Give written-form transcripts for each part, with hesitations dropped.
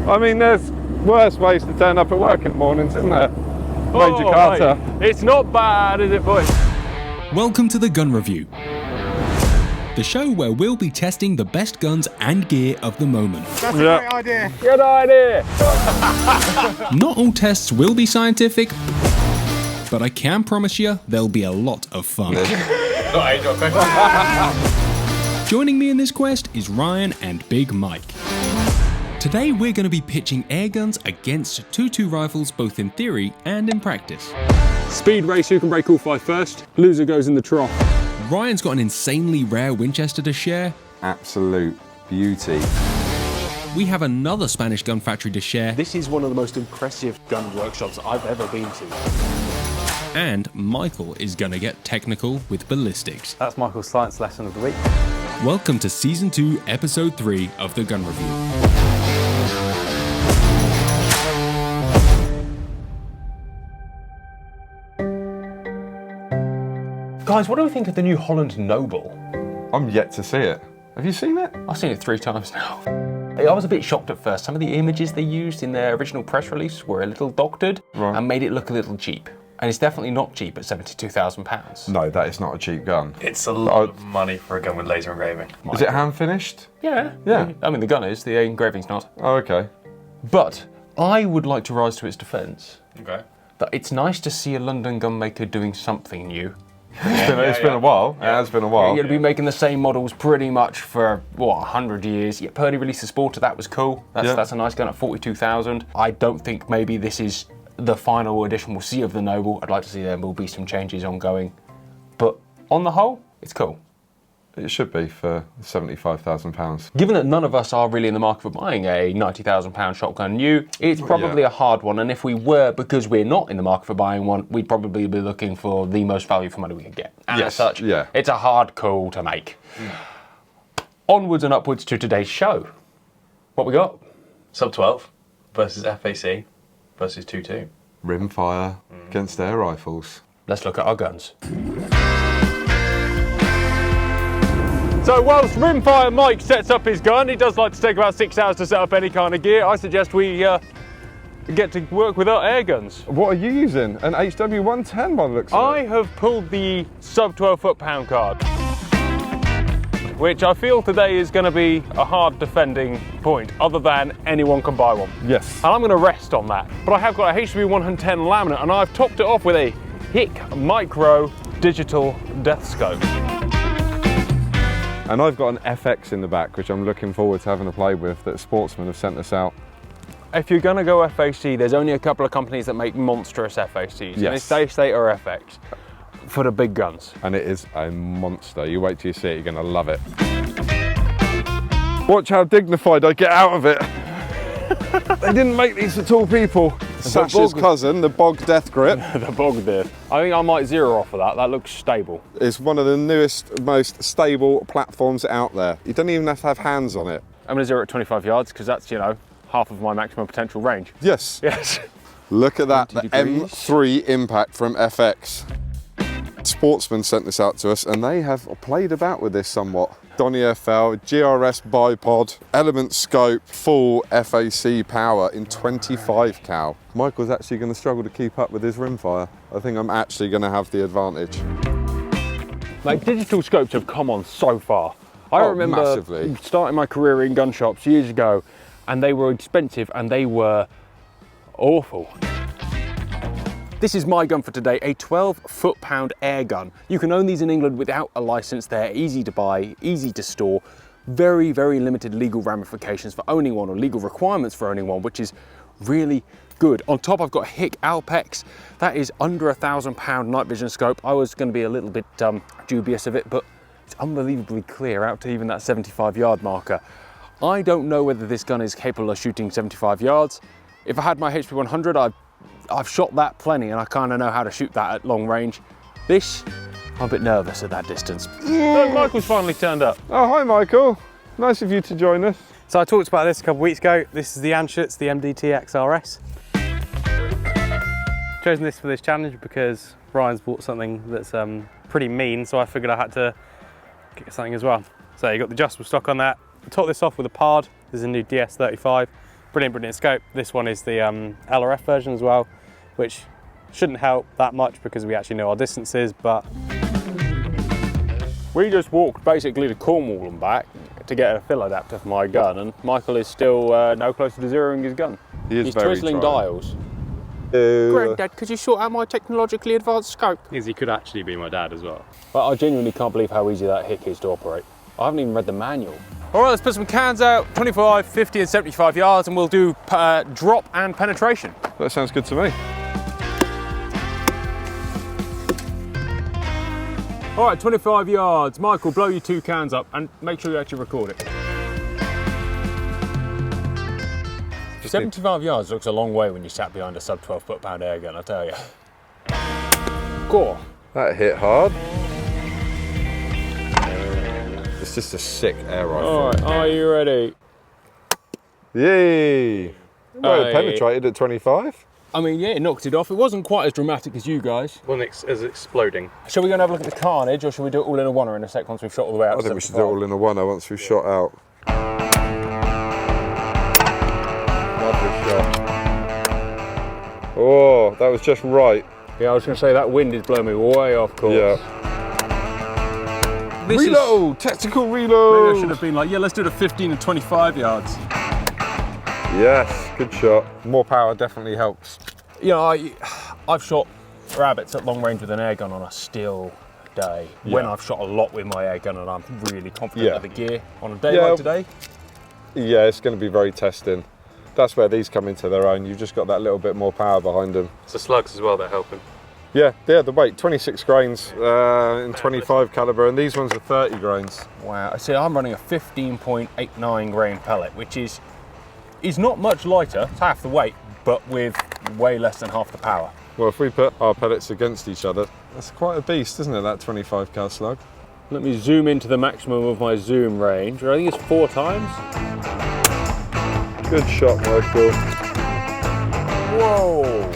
I mean, there's worse ways to turn up at work in the mornings, isn't there? Major Carter. Mate, it's not bad, is it, boys? Welcome to the Gun Review, the show where we'll be testing the best guns and gear of the moment. That's a great idea. Good idea. Not all tests will be scientific, but I can promise you there'll be a lot of fun. Joining me in this quest is Ryan and Big Mike. Today we're going to be pitching airguns against 2.2 rifles, both in theory and in practice. Speed race, who can break all five first? Loser goes in the trough. Ryan's got an insanely rare Winchester to share. Absolute beauty. We have another Spanish gun factory to share. This is one of the most impressive gun workshops I've ever been to. And Michael is going to get technical with ballistics. That's Michael's science lesson of the week. Welcome to Season 2, Episode 3 of the Gun Review. Guys, what do we think of the new Holland Noble? I'm yet to see it. Have you seen it? I've seen it 3 times now. I was a bit shocked at first. Some of the images they used in their original press release were a little doctored and made it look a little cheap. And it's definitely not cheap at £72,000. No, that is not a cheap gun. It's a lot of money for a gun with laser engraving. Is it hand finished? Yeah. I mean, the gun is, the engraving's not. Oh, okay. But I would like to rise to its defence. Okay. That it's nice to see a London gun maker doing something new. It's been a while. Yeah. It has been a while. You're going to be making the same models pretty much for, 100 years. Yeah, Purdy released the Sporter, that was cool. That's a nice gun at 42,000. I don't think maybe this is the final edition we'll see of the Noble. I'd like to see there will be some changes ongoing. But on the whole, it's cool. It should be for £75,000. Given that none of us are really in the market for buying a £90,000 shotgun new, it's probably a hard one. And if we were, because we're not in the market for buying one, we'd probably be looking for the most value for money we could get. And as such, it's a hard call to make. Onwards and upwards to today's show. What we got? Sub 12 versus FAC versus 2.2. Rimfire against air rifles. Let's look at our guns. So whilst Rimfire Mike sets up his gun, he does like to take about 6 hours to set up any kind of gear. I suggest we get to work with our air guns. What are you using? An HW110 by the looks of it. I have pulled the sub 12 foot-pound card, which I feel today is going to be a hard defending point, other than anyone can buy one. Yes. And I'm going to rest on that. But I have got a HW110 laminate, and I've topped it off with a HIC Micro digital death scope. And I've got an FX in the back, which I'm looking forward to having a play with, that Sportsman have sent us out. If you're going to go FAC, there's only a couple of companies that make monstrous FACs. Yes. And they are FX for the big guns. And it is a monster. You wait till you see it, you're going to love it. Watch how dignified I get out of it. They didn't make these for tall people. Sash's cousin, the Bog Death Grip. The Bog Death. I think I might zero off of that. That looks stable. It's one of the newest, most stable platforms out there. You don't even have to have hands on it. I'm going to zero at 25 yards because that's, half of my maximum potential range. Yes. Yes. Look at that, the M3 Impact from FX. Sportsman sent this out to us and they have played about with this somewhat. Donny FL, GRS bipod, element scope, full FAC power in 25 cal. Michael's actually going to struggle to keep up with his rimfire. I think I'm actually going to have the advantage. Like, digital scopes have come on so far. I remember massively. Starting my career in gun shops years ago, and they were expensive and they were awful. This is my gun for today, a 12 foot-pound air gun. You can own these in England without a license. They're easy to buy, easy to store, very, very limited legal ramifications for owning one or legal requirements for owning one, which is really good. On top, I've got a HIC Alpex. That is under £1,000 night vision scope. I was going to be a little bit dubious of it, but it's unbelievably clear out to even that 75-yard marker. I don't know whether this gun is capable of shooting 75 yards. If I had my HP100, I've shot that plenty and I kind of know how to shoot that at long range. This, I'm a bit nervous at that distance. So Michael's finally turned up. Oh, hi Michael. Nice of you to join us. So I talked about this a couple of weeks ago. This is the Anschutz, the MDT XRS. Chosen this for this challenge because Ryan's bought something that's pretty mean, so I figured I had to get something as well. So you got the adjustable stock on that. Top this off with a PARD. This is a new DS35. brilliant scope. This one is the LRF version as well, which shouldn't help that much because we actually know our distances, but... We just walked basically to Cornwall and back to get a fill adapter for my gun, and Michael is still no closer to zeroing his gun. He's He's very twizzling trying. dials. Granddad, could you sort out my technologically advanced scope? Because he could actually be my dad as well. But I genuinely can't believe how easy that hick is to operate. I haven't even read the manual. All right, let's put some cans out, 25, 50 and 75 yards, and we'll do drop and penetration. That sounds good to me. All right, 25 yards. Michael, blow your 2 cans up and make sure you actually record it. 75 yards looks a long way when you're sat behind a sub 12 foot-pound air gun, I tell you. Go. That hit hard. It's just a sick air rifle. All right, are you ready? Yay! Well, it Aye. penetrated at 25. I mean, yeah, it knocked it off. It wasn't quite as dramatic as you guys. One is exploding. Shall we go and have a look at the carnage, or shall we do it all in a one-er in a sec once we've shot all the way out? I think we should do it all in a one-er once we've shot out. Lovely shot. Oh, that was just right. Yeah, I was going to say that wind is blowing me way off course. Yeah. Reload! Tactical reload! Maybe I should have been like, yeah, let's do it at 15 and 25 yards. Yes, good shot. More power definitely helps. You know, I've shot rabbits at long range with an air gun on a still day. When I've shot a lot with my air gun and I'm really confident of the gear. On a day like today. Yeah, it's going to be very testing. That's where these come into their own. You've just got that little bit more power behind them. It's the slugs as well that help him. Yeah, the weight, 26 grains in 25 caliber, and these ones are 30 grains. Wow, see, I'm running a 15.89 grain pellet, which is not much lighter, it's half the weight, but with way less than half the power. Well, if we put our pellets against each other, that's quite a beast, isn't it, that 25 cal slug? Let me zoom into the maximum of my zoom range, I think it's 4 times. Good shot, Michael. Whoa!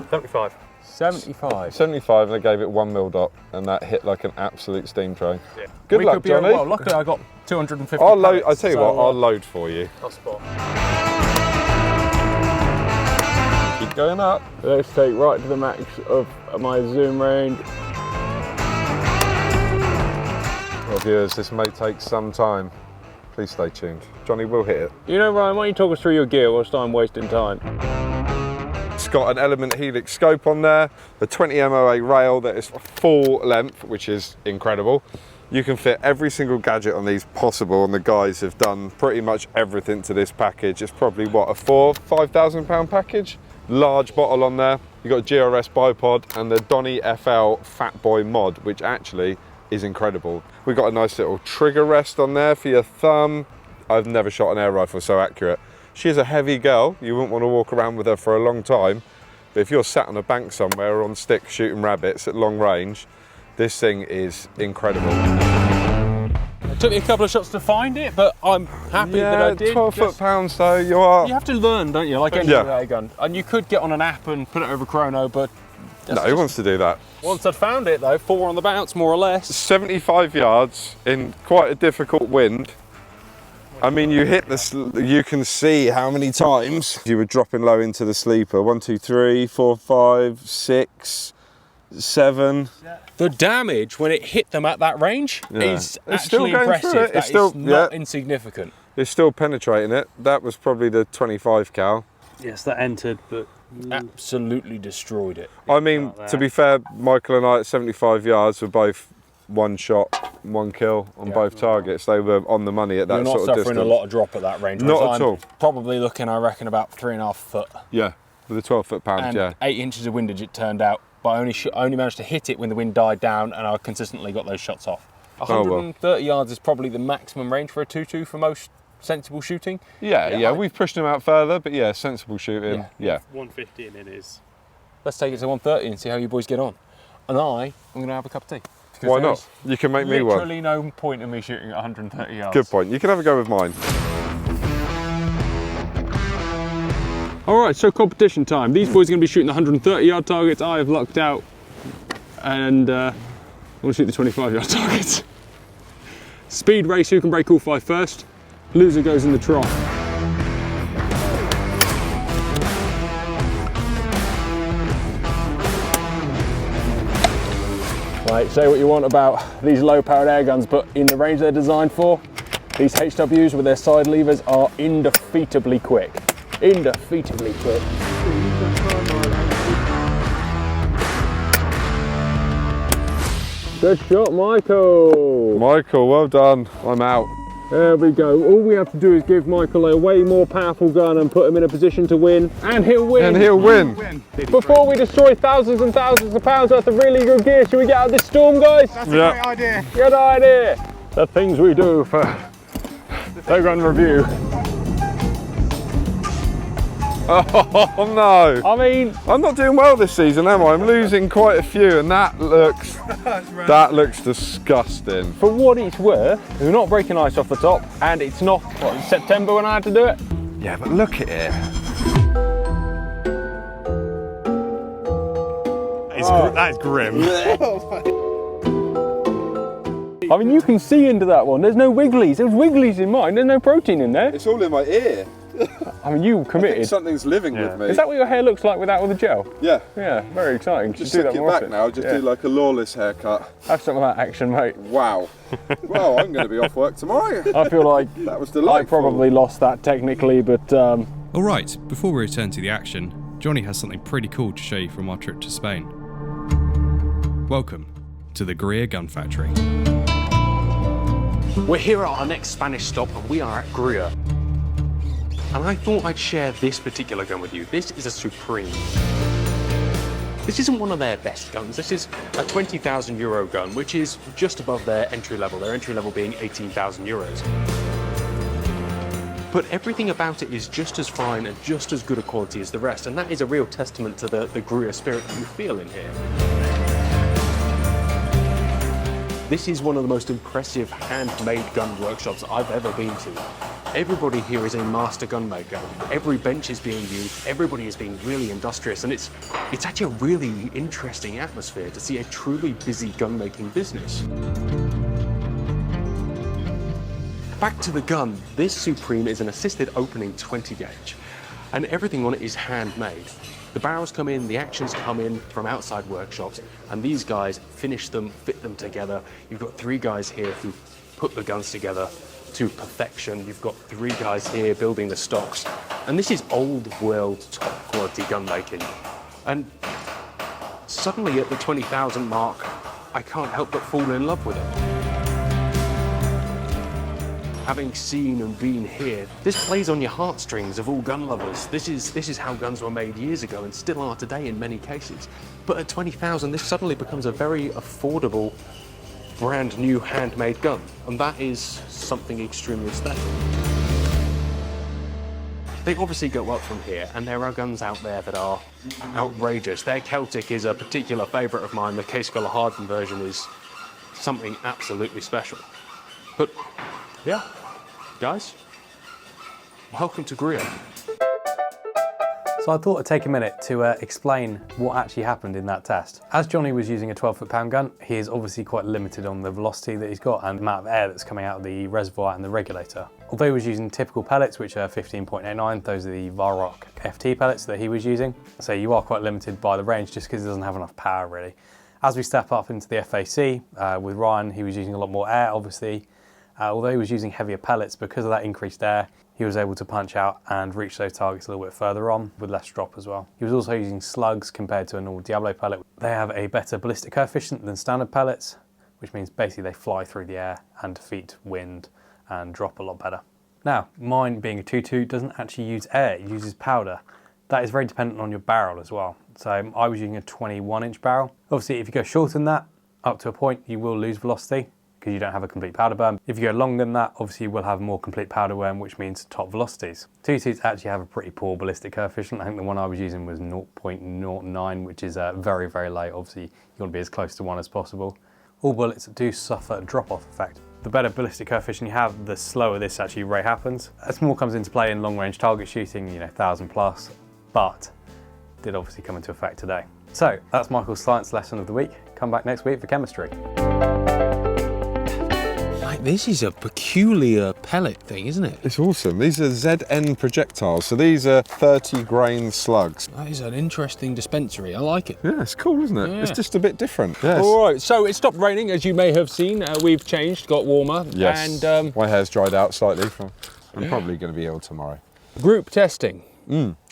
75. 75. 75, and I gave it 1 mil dot, and that hit like an absolute steam train. Yeah. Good We luck, could be Johnny. well, luckily I got 250 I'll load. pellets, I'll tell you so, what, I'll load for you. I'll spot. Keep going up. Let's take right to the max of my zoom range. Well, viewers, this may take some time. Please stay tuned. Johnny will hit it. You know, Ryan, why don't you talk us through your gear whilst I'm wasting time? It's got an Element Helix scope on there, the 20 MOA rail that is full length, which is incredible. You can fit every single gadget on these possible, and the guys have done pretty much everything to this package. It's probably, what, a £5,000 package? Large bottle on there. You've got GRS bipod and the Donny FL Fat Boy mod, which actually is incredible. We've got a nice little trigger rest on there for your thumb. I've never shot an air rifle so accurate. She's a heavy girl, you wouldn't want to walk around with her for a long time, but if you're sat on a bank somewhere or on sticks shooting rabbits at long range, this thing is incredible. It took me a couple of shots to find it, but I'm happy that I did. 12 foot-pounds though, you are. You have to learn, don't you, like any air gun. And you could get on an app and put it over chrono, but... No, who wants to do that? Once I'd found it though, 4 on the bounce, more or less. 75 yards in quite a difficult wind. I mean, you hit this, you can see how many times you were dropping low into the sleeper. 1, 2, 3, 4, 5, 6, 7. The damage when it hit them at that range is It's still actually going impressive. through it. That It's still is not insignificant. It's still penetrating it. That was probably the 25 cal. Yes, that entered, but... Absolutely destroyed it. I mean, to be fair, Michael and I at 75 yards were both 1 shot, 1 kill on both targets. They were on the money at that sort of distance. You're not suffering a lot of drop at that range. Not at all. Probably looking, I reckon, about 3.5 foot. Yeah, with a 12 foot-pound, and 8 inches of windage it turned out, but I only managed to hit it when the wind died down, and I consistently got those shots off. 130 yards is probably the maximum range for a 2.2 for most sensible shooting. Yeah, we've pushed them out further, but yeah, sensible shooting, yeah. 150 and it is. Let's take it to 130 and see how you boys get on. And I'm going to have a cup of tea. Why not? You can make me one. Literally no point in me shooting at 130 yards. Good point. You can have a go with mine. All right, so competition time. These boys are going to be shooting the 130-yard targets. I have lucked out, and I want to shoot the 25-yard targets. Speed race, who can break all 5 first. Loser goes in the trough. mate. Say what you want about these low-powered air guns, but in the range they're designed for, these HWs with their side levers are indefeatably quick. Indefeatably quick. Good shot, Michael. Michael, well done. I'm out. There we go. All we have to do is give Michael a way more powerful gun and put him in a position to win, and he'll win. And he'll win. Before we destroy thousands and thousands of pounds worth of really good gear, should we get out of this storm, guys? That's a great idea. Good idea. The things we do for the gun review. Oh no! I mean, I'm not doing well this season, am I? I'm losing quite a few, and that looks disgusting. for what it's worth, we're not breaking ice off the top, and it's not it's September when I had to do it. Yeah, but look at it. That is grim. I mean, you can see into that one. There's no wigglies. There's wigglies in mine. There's no protein in there. It's all in my ear. I mean, you committed. Something's living with me. Is that what your hair looks like without all the gel? Yeah. Yeah, very exciting. Just do stick that it more back often. now. Just do like a lawless haircut. Have some of that action, mate. Wow. Well, I'm going to be off work tomorrow. I feel like That was delightful. I probably lost that technically, but All right, before we return to the action, Johnny has something pretty cool to show you from our trip to Spain. Welcome to the Greer Gun Factory. we're here at our next Spanish stop, and we are at Greer. And I thought I'd share this particular gun with you. This is a Supreme. This isn't one of their best guns. This is a 20,000 euro gun, which is just above their entry level being 18,000 euros. But everything about it is just as fine and just as good a quality as the rest, and that is a real testament to the Greer spirit that you feel in here. This is one of the most impressive handmade gun workshops I've ever been to. Everybody here is a master gunmaker. Every bench is being used, everybody is being really industrious, and it's actually a really interesting atmosphere to see a truly busy gun-making business. Back to the gun, this Supreme is an assisted opening 20 gauge, and everything on it is handmade. The barrels come in, the actions come in from outside workshops, and these guys finish them, fit them together. You've got 3 guys here who put the guns together to perfection. You've got 3 guys here building the stocks, and this is old world top quality gun making. And suddenly at the 20,000 mark, I can't help but fall in love with it. Having seen and been here, this plays on your heartstrings of all gun lovers. This is how guns were made years ago and still are today in many cases. But at 20,000, this suddenly becomes a very affordable, brand new handmade gun, and that is something extremely special. They obviously go up from here, and there are guns out there that are outrageous. Their Celtic is a particular favourite of mine. The Case Scholar Harden version is something absolutely special. But yeah, guys, welcome to Greer. So I thought I'd take a minute to explain what actually happened in that test. As Johnny was using a 12 foot-pound gun, he is obviously quite limited on the velocity that he's got and the amount of air that's coming out of the reservoir and the regulator. Although he was using typical pellets, which are 15.89, those are the Varrock FT pellets that he was using. So you are quite limited by the range just because it doesn't have enough power really. As we step up into the FAC, with Ryan, he was using a lot more air, obviously. Although he was using heavier pellets, because of that increased air, he was able to punch out and reach those targets a little bit further on with less drop as well. He was also using slugs compared to a normal Diablo pellet. They have a better ballistic coefficient than standard pellets, which means basically they fly through the air and defeat wind and drop a lot better. Now, mine being a 2.2 doesn't actually use air, it uses powder. That is very dependent on your barrel as well. So I was using a 21-inch barrel. Obviously, if you go shorter than that, up to a point, you will lose velocity, because you don't have a complete powder burn. If you go longer than that, obviously you will have more complete powder burn, which means top velocities. 2.2s actually have a pretty poor ballistic coefficient. I think the one I was using was 0.09, which is very, very low. Obviously, you want to be as close to 1 as possible. All bullets do suffer a drop-off effect. The better ballistic coefficient you have, the slower this actually rate happens. As more comes into play in long-range target shooting, 1,000 plus, but did obviously come into effect today. So that's Michael's science lesson of the week. Come back next week for chemistry. This is a peculiar pellet thing, isn't it? It's awesome. These are ZN projectiles, so these are 30 grain slugs. That is an interesting dispensary. I like it. Yeah, it's cool, isn't it? Yeah. It's just a bit different. Yes. All right, so it stopped raining, as you may have seen. We've changed, got warmer. Yes. And my hair's dried out slightly. I'm probably going to be ill tomorrow. group testing.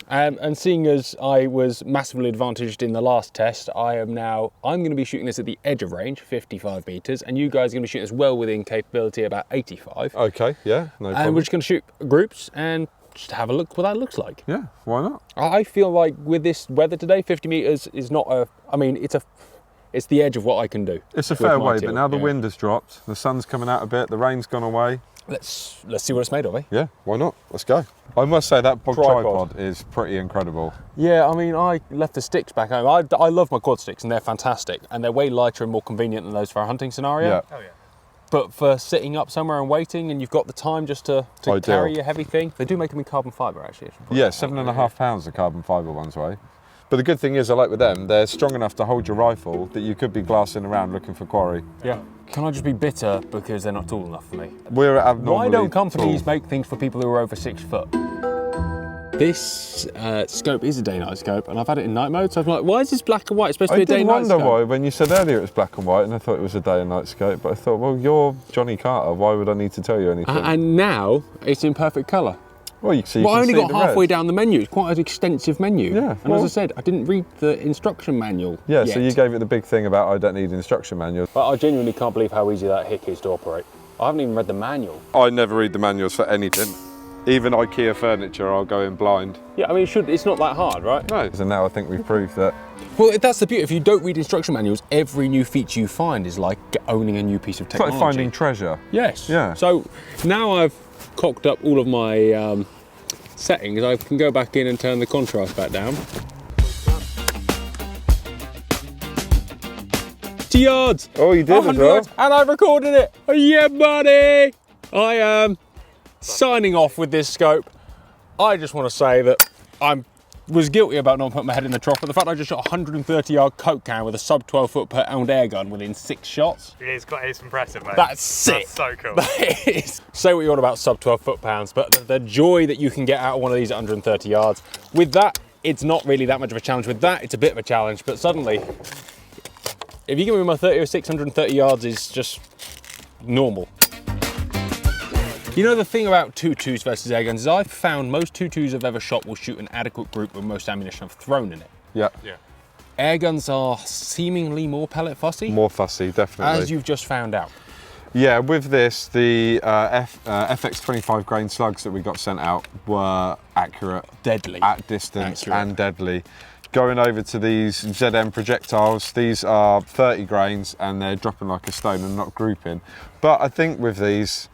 And seeing as I was massively advantaged in the last test, I'm going to be shooting this at the edge of range, 55 meters, and you guys are going to be shooting this well within capability, about 85. Okay, yeah, no problem. And we're just going to shoot groups and just have a look what that looks like. Yeah, why not? I feel like with this weather today, 50 meters is not it's the edge of what I can do. It's a fair way, but now the wind has dropped, the sun's coming out a bit, the rain's gone away. Let's see what it's made of, eh? Yeah, why not? Let's go. I must say that tripod is pretty incredible. Yeah, I mean, I left the sticks back home. I love my quad sticks and they're fantastic. And they're way lighter and more convenient than those for a hunting scenario. Yeah. Oh yeah. But for sitting up somewhere and waiting and you've got the time just to carry a heavy thing, they do make them in carbon fibre actually. Yeah, 7.5 pounds the carbon fibre ones weigh. But the good thing is, I like with them, they're strong enough to hold your rifle that you could be glassing around looking for quarry. Yeah. Can I just be bitter because they're not tall enough for me? We're abnormally Why don't companies tall. make things for people who are over 6 foot? This scope is a day-night scope, and I've had it in night mode, so I'm like, why is this black and white? It's supposed to be a day-night scope. I did wonder why, when you said earlier it was black and white, and I thought it was a day and night scope, but I thought, well, you're Johnny Carter, why would I need to tell you anything? And now it's in perfect colour. Well, you can I only see got the halfway red. down the menu. It's quite an extensive menu. Yeah, and as I said, I didn't read the instruction manual Yeah, yet. so you gave it the big thing about I don't need an instruction manual. But I genuinely can't believe how easy that hick is to operate. I haven't even read the manual. I never read the manuals for anything. Even IKEA furniture, I'll go in blind. Yeah, I mean, it's not that hard, right? No. So now I think we've proved that. Well, that's the beauty. If you don't read instruction manuals, every new feature you find is like owning a new piece of It's technology. like finding treasure. Yes. Yeah. So now I've cocked up all of my settings, I can go back in and turn the contrast back down. 50 yards! Oh, you did as well? And I've recorded it! Oh, yeah, buddy! I am signing off with this scope. I just want to say that I was guilty about not putting my head in the trough, but the fact I just shot a 130 yard coke can with a sub 12 foot per pound air gun within 6 shots. It's impressive, mate. That's sick. That's so cool. That is. Say what you want about sub 12 foot pounds, but the joy that you can get out of one of these at 130 yards, with that, it's not really that much of a challenge. With that, it's a bit of a challenge, but suddenly, if you give me my 30 or 630 yards is just normal. You know the thing about 2.2s versus airguns is I've found most 2.2s I've ever shot will shoot an adequate group with most ammunition I've thrown in it. Yeah. Airguns are seemingly more pellet fussy. More fussy, definitely. As you've just found out. Yeah, with this, the FX 25 grain slugs that we got sent out were accurate. Deadly. At distance Accurate. and deadly. Going over to these ZM projectiles, these are 30 grains and they're dropping like a stone and not grouping. But I think with these,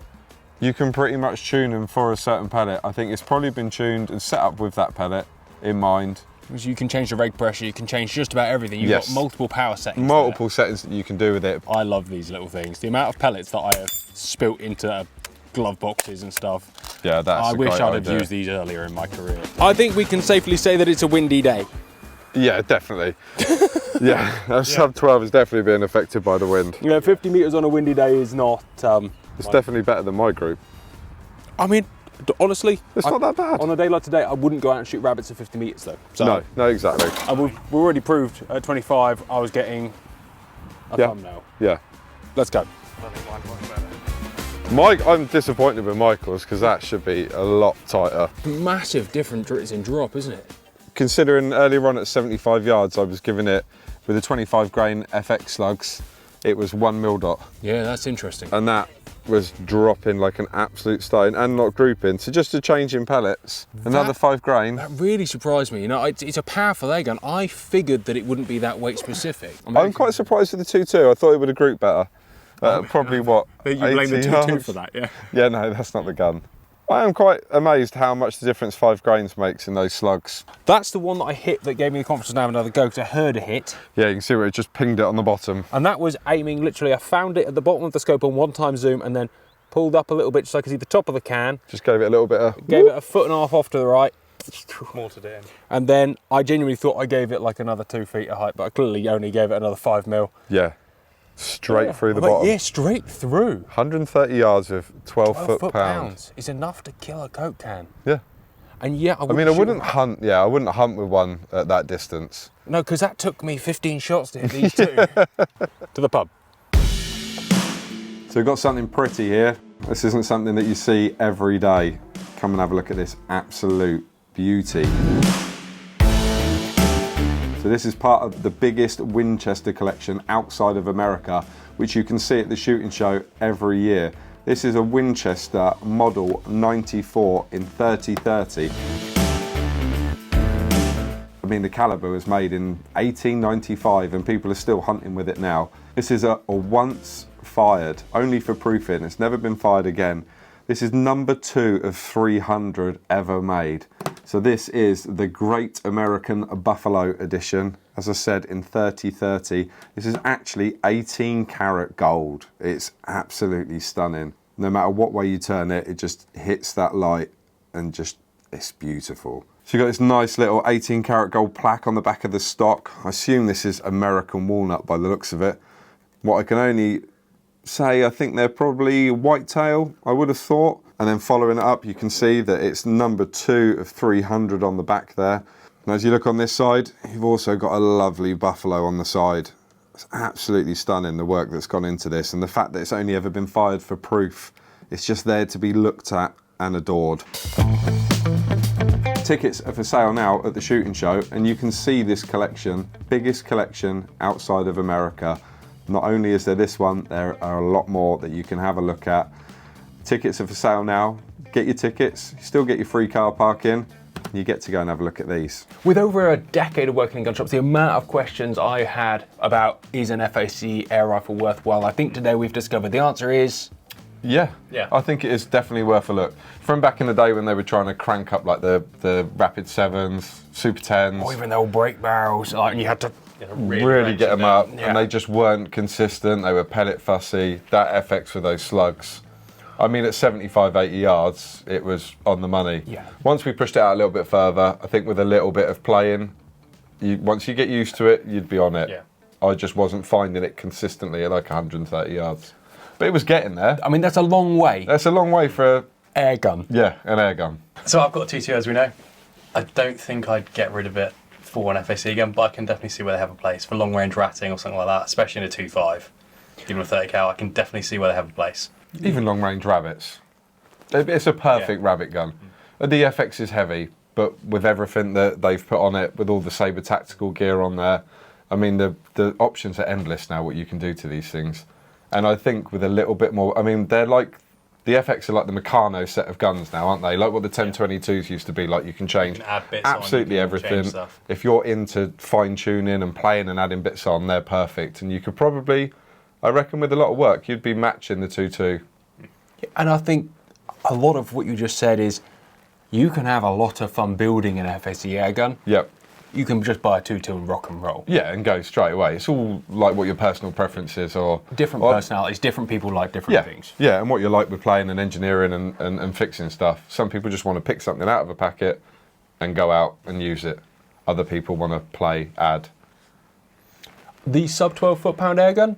you can pretty much tune them for a certain pellet. I think it's probably been tuned and set up with that pellet in mind. Because you can change the reg pressure, you can change just about everything. You've got multiple power settings. Multiple settings that you can do with it. I love these little things. The amount of pellets that I have spilt into glove boxes and stuff. Yeah, that's I a wish great I'd idea. have used these earlier in my career. I think we can safely say that it's a windy day. Yeah, definitely. Yeah, that sub 12 is definitely being affected by the wind. You know, 50 meters on a windy day is not... It's definitely better than my group. I mean, honestly... It's not that bad. On a day like today, I wouldn't go out and shoot rabbits at 50 meters though. So, No, exactly. we've already proved at 25 I was getting a thumbnail. Yeah. Let's go. Mike, I'm disappointed with Michael's because that should be a lot tighter. Massive difference in drop, isn't it? Considering earlier on at 75 yards, I was giving it with the 25 grain FX slugs, it was 1 mil dot. Yeah, that's interesting. And that was dropping like an absolute stone and not grouping. So just a change in pellets, another 5 grain. That really surprised me. You know, it's a powerful airgun. I figured that it wouldn't be that weight specific. I'm quite surprised with the 2.2. I thought it would have grouped better. Probably what? You blame the 80 2.2 yards? for that, yeah. Yeah, no, that's not the gun. I am quite amazed how much the difference 5 grains makes in those slugs. That's the one that I hit that gave me the confidence to have another go, because I heard a hit. Yeah, you can see where it just pinged it on the bottom. And that was aiming, literally, I found it at the bottom of the scope on 1x zoom and then pulled up a little bit so I could see the top of the can. Just gave it a little bit of... Gave it a 1.5 foot off to the right. Mortared it in. And then I genuinely thought I gave it like another 2 feet of height, but I clearly only gave it another 5 mil. Yeah. straight through the bottom. Yeah, straight through. 130 yards of 12 foot-pound. is enough to kill a Coke can. Yeah. And yeah, I mean, I wouldn't hunt. Yeah, I wouldn't hunt with one at that distance. No, because that took me 15 shots to hit these two. To the pub. So we've got something pretty here. This isn't something that you see every day. Come and have a look at this absolute beauty. So this is part of the biggest Winchester collection outside of America, which you can see at the shooting show every year. This is a Winchester Model 94 in 30-30. I mean, the caliber was made in 1895 and people are still hunting with it now. This is a once fired, only for proofing. It's never been fired again. This is number 2 of 300 ever made. So this is the Great American Buffalo edition, as I said, in 30-30. This is actually 18 karat gold. It's absolutely stunning. No matter what way you turn it, it just hits that light and just, it's beautiful. So you've got this nice little 18 karat gold plaque on the back of the stock. I assume this is American walnut by the looks of it. What I can only say, I think they're probably whitetail, I would have thought. And then following it up, you can see that it's number 2 of 300 on the back there. And as you look on this side, you've also got a lovely buffalo on the side. It's absolutely stunning, the work that's gone into this, and the fact that it's only ever been fired for proof. It's just there to be looked at and adored. Tickets are for sale now at the shooting show, and you can see this collection, biggest collection outside of America. Not only is there this one, there are a lot more that you can have a look at. Tickets are for sale now. Get your tickets, you still get your free car parking. You get to go and have a look at these. With over a decade of working in gun shops, the amount of questions I had about is an FAC air rifle worthwhile, I think today we've discovered the answer is... Yeah, I think it is definitely worth a look. From back in the day when they were trying to crank up like the Rapid 7s, Super 10s. Or even the old break barrels, like you had to really get them up, and they just weren't consistent. They were pellet fussy. That FX with those slugs. I mean, at 75, 80 yards, it was on the money. Yeah. Once we pushed it out a little bit further, I think with a little bit of playing, once you get used to it, you'd be on it. Yeah. I just wasn't finding it consistently at like 130 yards. But it was getting there. I mean, that's a long way. That's a long way for a... Air gun. Yeah, an air gun. So I've got a 2.2, as we know. I don't think I'd get rid of it for an FAC gun, but I can definitely see where they have a place. For long range ratting or something like that, especially in a 2.5, even a 30 cal, I can definitely see where they have a place. Even long range rabbits. It's a perfect rabbit gun. The FX is heavy, but with everything that they've put on it, with all the Sabre tactical gear on there, I mean, the options are endless now, what you can do to these things. And I think with a little bit more, I mean, they're like, the FX are like the Meccano set of guns now, aren't they? Like what the 1022s used to be, like you can change add bits absolutely on, everything. If you're into fine tuning and playing and adding bits on, they're perfect. And you could probably, I reckon with a lot of work, you'd be matching the 2.2. And I think a lot of what you just said is you can have a lot of fun building an FAC air gun. Yep. You can just buy a 2.2 and rock and roll. Yeah, and go straight away. It's all like what your personal preference is, or different personalities, different people like different things. Yeah, and what you like with playing and engineering and fixing stuff. Some people just want to pick something out of a packet and go out and use it. Other people want to play, add. The sub 12 foot-pound air gun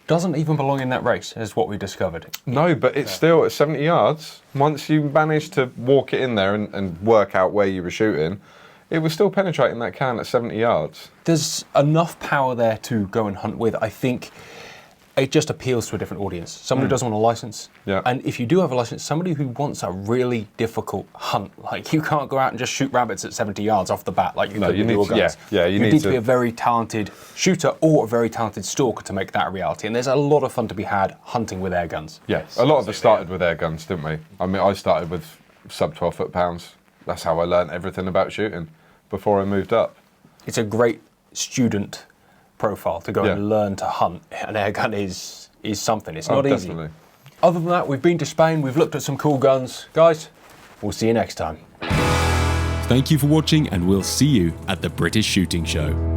doesn't even belong in that race, is what we discovered. No, but it's still at 70 yards. Once you manage to walk it in there and work out where you were shooting, it was still penetrating that can at 70 yards. There's enough power there to go and hunt with. I think it just appeals to a different audience. Somebody who doesn't want a license. Yeah. And if you do have a license, somebody who wants a really difficult hunt. Like, you can't go out and just shoot rabbits at 70 yards off the bat like you could with your guns. You need to be a very talented shooter or a very talented stalker to make that a reality. And there's a lot of fun to be had hunting with air guns. Yes, a lot of us started with air guns, didn't we? I mean, I started with sub 12 foot-pounds. That's how I learned everything about shooting before I moved up. It's a great student profile to go and learn to hunt. An air gun is something. It's not easy. Definitely. Other than that, we've been to Spain, we've looked at some cool guns. Guys, we'll see you next time. Thank you for watching, and we'll see you at the British Shooting Show.